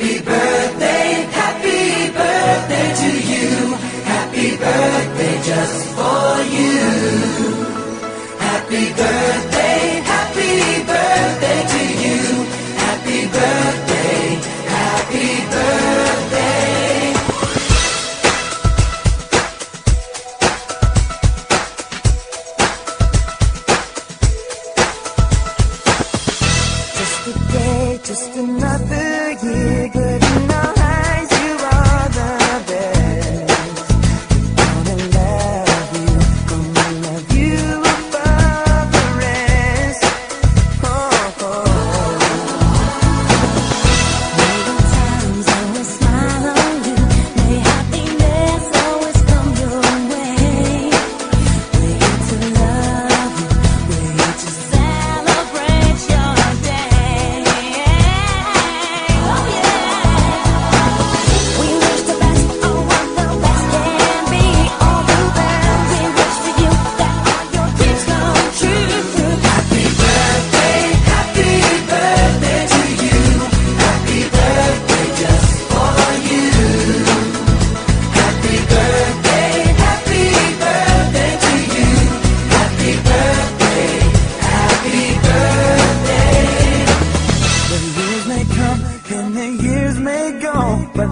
happy birthday to you. Happy birthday just for you. Happy birthday to you. Happy birthday, happy birthday. Just a day, just another year, good in our eyes, you are the best. Gonna love you above the rest. Oh, oh. May the times always smile on you, may happiness always come your way. We're here to love you, we're here to celebrate your day. Oh yeah. We wish the best for what the best can be. All the best we wish for you, that all your dreams come true. Happy birthday to you. Happy birthday just for you. Happy birthday to you. Happy birthday, happy birthday. The years may come and the years may go, but